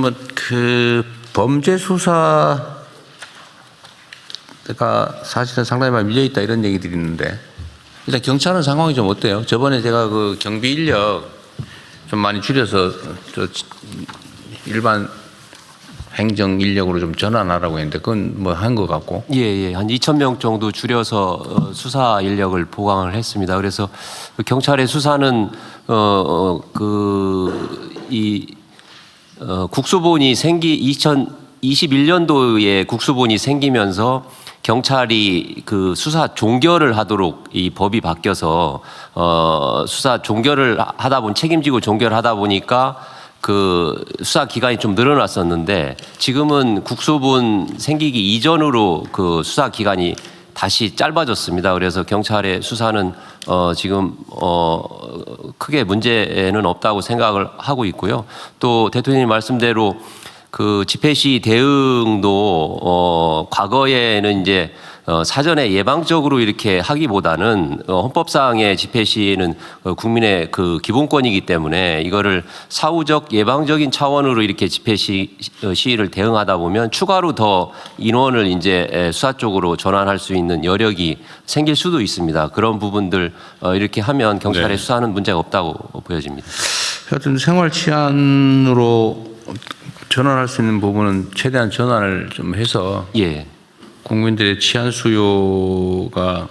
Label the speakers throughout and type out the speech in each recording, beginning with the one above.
Speaker 1: 뭐 그 범죄 수사가 사실은 상당히 많이 밀려 있다 이런 얘기들이 있는데 일단 경찰은 상황이 좀 어때요? 저번에 제가 그 경비 인력 좀 많이 줄여서 일반 행정 인력으로 좀 전환하라고 했는데 그건 뭐 한 것 같고.
Speaker 2: 예, 한 2,000명 정도 줄여서 수사 인력을 보강을 했습니다. 그래서 경찰의 수사는 국수본이 2021년도에 국수본이 생기면서 경찰이 그 수사 종결을 하도록 이 법이 바뀌어서 수사 종결을 하다 보니 책임지고 종결하다 보니까 그 수사 기간이 좀 늘어났었는데 지금은 국수본 생기기 이전으로 그 수사 기간이 다시 짧아졌습니다. 그래서 경찰의 수사는 지금 크게 문제는 없다고 생각을 하고 있고요. 또 대통령님 말씀대로 그 집회 시 대응도 과거에는 이제 사전에 예방적으로 이렇게 하기보다는 헌법상의 집회 시위는 국민의 그 기본권이기 때문에 이거를 사후적 예방적인 차원으로 이렇게 집회 시위를 대응하다 보면 추가로 더 인원을 이제 수사 쪽으로 전환할 수 있는 여력이 생길 수도 있습니다. 그런 부분들 이렇게 하면 경찰의
Speaker 1: 네.
Speaker 2: 수사는 문제가 없다고 보여집니다.
Speaker 1: 하여튼 생활 치안으로 전환할 수 있는 부분은 최대한 전환을 좀 해서
Speaker 2: 예.
Speaker 1: 국민들의 치안 수요가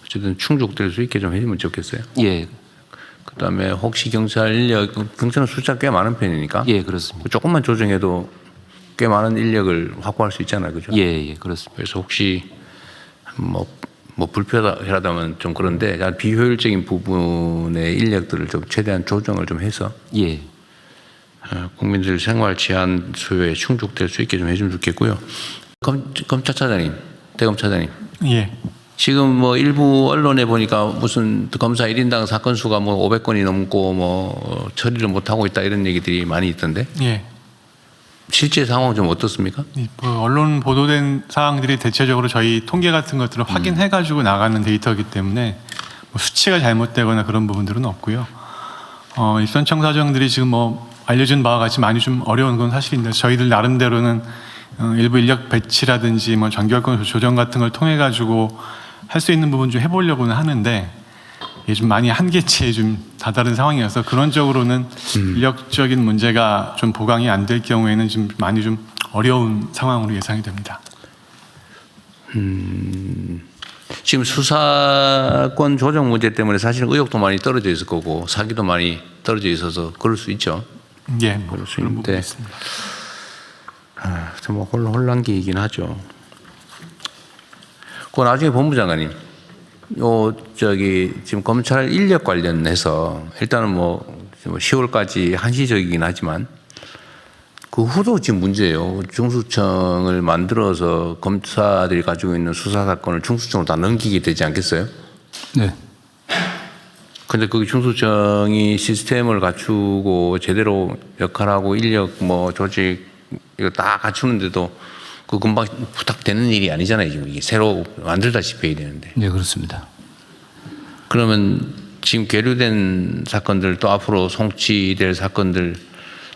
Speaker 1: 어쨌든 충족될 수 있게 좀 해주면 좋겠어요.
Speaker 2: 예.
Speaker 1: 그다음에 혹시 경찰 인력, 경찰은 숫자 꽤 많은 편이니까.
Speaker 2: 예, 그렇습니다.
Speaker 1: 조금만 조정해도 꽤 많은 인력을 확보할 수 있잖아요, 그죠?
Speaker 2: 예, 그렇습니다.
Speaker 1: 그래서 혹시 뭐 불편하다면 좀 그런데 비효율적인 부분의 인력들을 좀 최대한 조정을 좀 해서.
Speaker 2: 예.
Speaker 1: 국민들 생활 치안 수요에 충족될 수 있게 좀 해주면 좋겠고요. 검찰차장님, 대검차장님.
Speaker 3: 예.
Speaker 1: 지금 뭐 일부 언론에 보니까 무슨 검사 1인당 사건 수가 뭐 500건이 넘고 뭐 처리를 못 하고 있다 이런 얘기들이 많이 있던데.
Speaker 3: 예.
Speaker 1: 실제 상황은 좀 어떻습니까?
Speaker 3: 뭐 언론 보도된 사항들이 대체적으로 저희 통계 같은 것들을 확인해가지고 나가는 데이터이기 때문에 뭐 수치가 잘못되거나 그런 부분들은 없고요. 입선청 사정들이 지금 뭐 알려진 바와 같이 많이 좀 어려운 건 사실인데 저희들 나름대로는 일부 인력 배치라든지 뭐 정규활동 조정 같은 걸 통해 가지고 할 수 있는 부분 좀 해보려고는 하는데 이게 좀 많이 한계치에 좀 다다른 상황이어서 그런 쪽으로는 인력적인 문제가 좀 보강이 안 될 경우에는 좀 많이 좀 어려운 상황으로 예상이 됩니다.
Speaker 1: 지금 수사권 조정 문제 때문에 사실은 의혹도 많이 떨어져 있을 거고 사기도 많이 떨어져 있어서 그럴 수 있죠.
Speaker 3: 예, 뭐
Speaker 1: 그럴 수
Speaker 3: 그런
Speaker 1: 있는데
Speaker 3: 부분이 있습니다.
Speaker 1: 좀 혼란기이긴 하죠. 그 나중에 본부장관님, 지금 검찰 인력 관련해서 일단은 뭐 10월까지 한시적이긴 하지만 그 후도 지금 문제예요. 중수청을 만들어서 검사들이 가지고 있는 수사 사건을 중수청으로 다 넘기게 되지 않겠어요?
Speaker 4: 네.
Speaker 1: 근데 그 중수청이 시스템을 갖추고 제대로 역할하고 인력 뭐 조직 이거 다 갖추는데도 그 금방 부탁되는 일이 아니잖아요. 지금 이게 새로 만들다시피 해야 되는데.
Speaker 4: 네, 그렇습니다.
Speaker 1: 그러면 지금 계류된 사건들 또 앞으로 송치될 사건들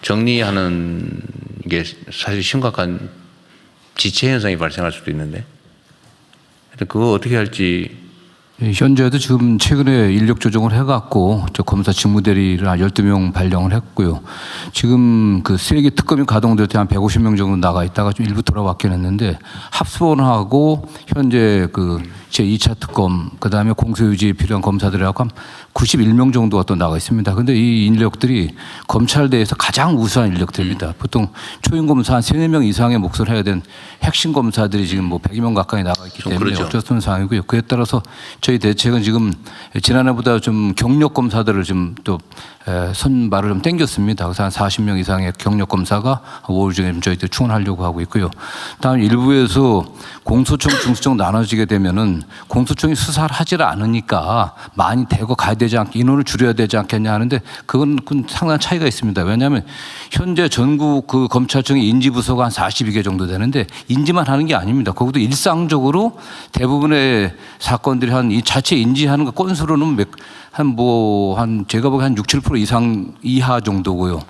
Speaker 1: 정리하는 게 사실 심각한 지체 현상이 발생할 수도 있는데 그거 어떻게 할지.
Speaker 4: 현재도 지금 최근에 인력 조정을 해갖고 저 검사 직무대리를 한 12명 발령을 했고요. 지금 그 3개 특검이 가동될 때 한 150명 정도 나가 있다가 좀 일부 돌아왔긴 했는데 합수본하고 현재 그 제2차 특검 그다음에 공소유지에 필요한 검사들하고 한 91명 정도가 또 나가 있습니다. 근데 이 인력들이 검찰대에서 가장 우수한 인력들입니다. 보통 초임검사 한 3, 4명 이상의 몫을 해야 되는 핵심 검사들이 지금 뭐 100여 명 가까이 나가 있기 때문에
Speaker 1: 그렇죠.
Speaker 4: 어쩔 수 없는 상황이고요. 그에 따라서 저희 대책은 지금 지난해보다 좀 경력 검사들을 좀 또 선발을 좀 땡겼습니다. 그래서 한 40명 이상의 경력 검사가 5월 중에 저희들 충원하려고 하고 있고요. 다음 일부에서 공소청, 중수청 나눠지게 되면은 공소청이 수사를 하질 않으니까 많이 대거 가야 되지 않게 인원을 줄여야 되지 않겠냐 하는데 그건 상당한 차이가 있습니다. 왜냐하면 현재 전국 그 검찰청의 인지부서가 한 42개 정도 되는데 인지만 하는 게 아닙니다. 거기도 일상적으로 대부분의 사건들이 한 이 자체 인지하는 거 건수로는 한 제가 보기엔 한 6, 7% 이상 이하 정도고요.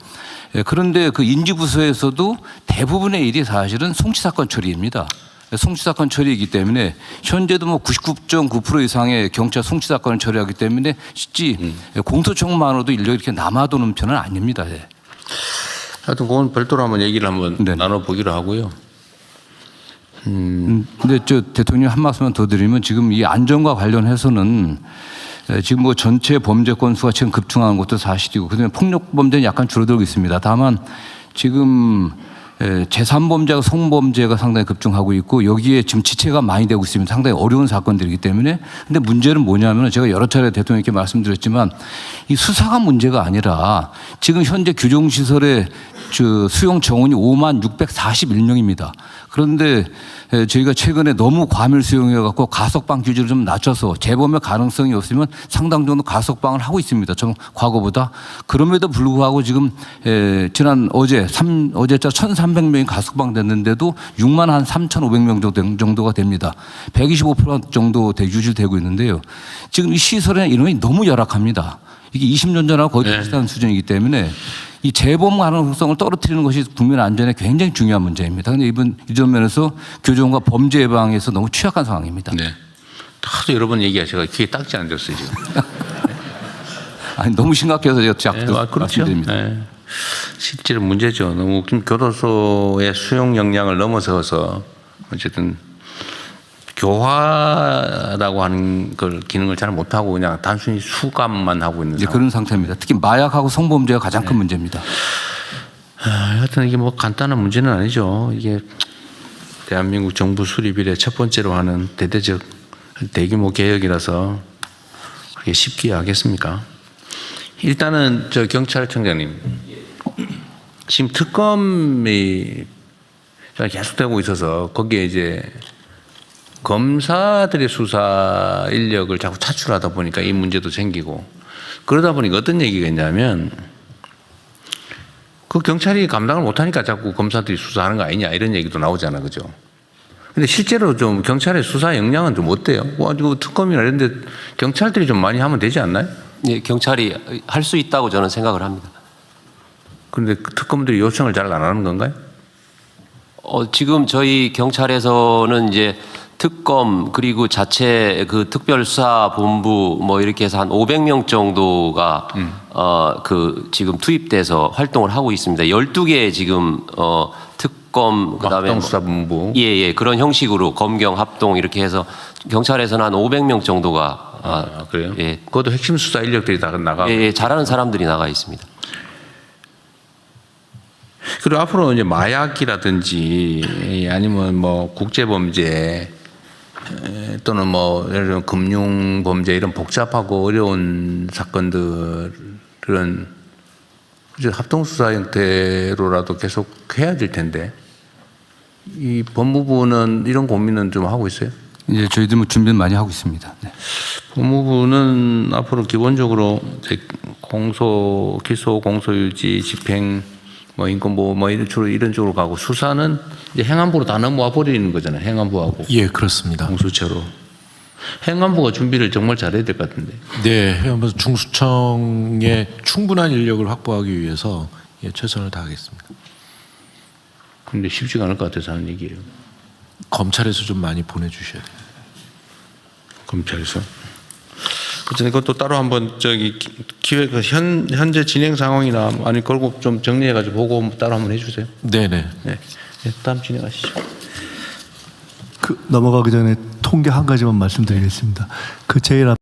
Speaker 4: 예, 그런데 그 인지부서에서도 대부분의 일이 사실은 송치 사건 처리입니다. 송치 사건 처리이기 때문에 현재도 뭐 99.9% 이상의 경찰 송치 사건을 처리하기 때문에 실제 공소청만으로도 인력이 이렇게 남아도는 편은 아닙니다. 예.
Speaker 1: 하여튼 그건 별도로 한번 얘기를 한번
Speaker 4: 네.
Speaker 1: 나눠보기로 하고요.
Speaker 4: 근데 저 대통령 한 말씀만 더 드리면 지금 이 안전과 관련해서는 지금 뭐 전체 범죄 건수가 지금 급증하는 것도 사실이고 그다음에 폭력 범죄는 약간 줄어들고 있습니다. 다만 지금 제3범죄가 성범죄가 상당히 급증하고 있고 여기에 지금 지체가 많이 되고 있습니다. 상당히 어려운 사건들이기 때문에. 근데 문제는 뭐냐면 제가 여러 차례 대통령께 말씀드렸지만 이 수사가 문제가 아니라 지금 현재 규정시설의 수용 정원이 56,641명입니다. 그런데 저희가 최근에 너무 과밀 수용해 갖고 가석방 규제를 좀 낮춰서 재범의 가능성이 없으면 상당 정도 가석방을 하고 있습니다. 좀 과거보다. 그럼에도 불구하고 지금 지난 어제자 1,300명이 가석방 됐는데도 63,500명 정도가 됩니다. 125% 정도 유지되고 있는데요. 지금 이 시설이나 이런 게 너무 열악합니다. 이게 20년 전하고 거의 비슷한 수준이기 때문에 이 재범 가능성을 떨어뜨리는 것이 국민 안전에 굉장히 중요한 문제입니다. 그런데 이전 면에서 교정과 범죄 예방에서 너무 취약한 상황입니다.
Speaker 1: 네. 하도 여러 번 얘기하셔서 귀에 딱지 안 졌어요 지금.
Speaker 4: 아니 너무 심각해서 제가 자꾸
Speaker 1: 그렇죠.
Speaker 4: 말씀드립니다.
Speaker 1: 네. 실제로 문제죠. 너무 교도소의 수용 역량을 넘어서서 어쨌든 교화라고 하는 걸 기능을 잘 못하고 그냥 단순히 수감만 하고 있는 상황.
Speaker 4: 그런 상태입니다. 특히 마약하고 성범죄가 가장 큰 문제입니다.
Speaker 1: 하여튼 이게 뭐 간단한 문제는 아니죠. 이게 대한민국 정부 수립 이래 첫 번째로 하는 대대적 대규모 개혁이라서 그렇게 쉽게 하겠습니까? 일단은 저 경찰청장님 지금 특검이 계속되고 있어서 거기에 이제 검사들의 수사 인력을 자꾸 차출하다 보니까 이 문제도 생기고 그러다 보니까 어떤 얘기가 있냐면 그 경찰이 감당을 못하니까 자꾸 검사들이 수사하는 거 아니냐 이런 얘기도 나오잖아, 그죠? 근데 실제로 좀 경찰의 수사 역량은 좀 어때요? 특검이나 이런 데 경찰들이 좀 많이 하면 되지 않나요?
Speaker 2: 예, 경찰이 할 수 있다고 저는 생각을 합니다.
Speaker 1: 그런데 특검들이 요청을 잘 안 하는 건가요?
Speaker 2: 지금 저희 경찰에서는 이제 특검 그리고 자체 그 특별수사본부 뭐 이렇게 해서 한 500명 정도가 지금 투입돼서 활동을 하고 있습니다. 12개 지금 특검 그다음에
Speaker 1: 합동수사본부.
Speaker 2: 예, 그런 형식으로 검경 합동 이렇게 해서 경찰에서는 한 500명 정도가
Speaker 1: 그래요?
Speaker 2: 예.
Speaker 1: 그것도 핵심 수사 인력들이 다 나가고.
Speaker 2: 예, 잘하는 사람들이 나가 있습니다.
Speaker 1: 그리고 앞으로 이제 마약이라든지 아니면 뭐 국제범죄 또는 뭐 예를 들면 금융범죄 이런 복잡하고 어려운 사건들은 이제 합동수사 형태로라도 계속 해야 될 텐데 이 법무부는 이런 고민은 좀 하고 있어요?
Speaker 4: 이제 저희들 뭐 준비는 많이 하고 있습니다. 네.
Speaker 1: 법무부는 앞으로 기본적으로 이제 기소, 공소유지, 집행, 뭐 인권보호 뭐 주로 이런 쪽으로 가고 수사는 이제 행안부로 다 넘어와 버리는 거잖아요. 행안부하고.
Speaker 5: 예, 그렇습니다.
Speaker 1: 공수처로. 행안부가 준비를 정말 잘해야 될 것 같은데.
Speaker 5: 네, 해안부 중수청에 충분한 인력을 확보하기 위해서 최선을 다하겠습니다.
Speaker 1: 근데 쉽지가 않을 것 같아서 하는 얘기예요.
Speaker 5: 검찰에서 좀 많이 보내주셔야 돼요.
Speaker 1: 검찰에서. 어쨌든 이것도 따로 한번 기획 현재 진행 상황이나 아니 걸고 좀 정리해가지고 보고 따로 한번 해주세요.
Speaker 5: 네네.
Speaker 1: 네. 다음 진행하시죠.
Speaker 6: 넘어가기 전에 통계 한 가지만 말씀드리겠습니다. 제일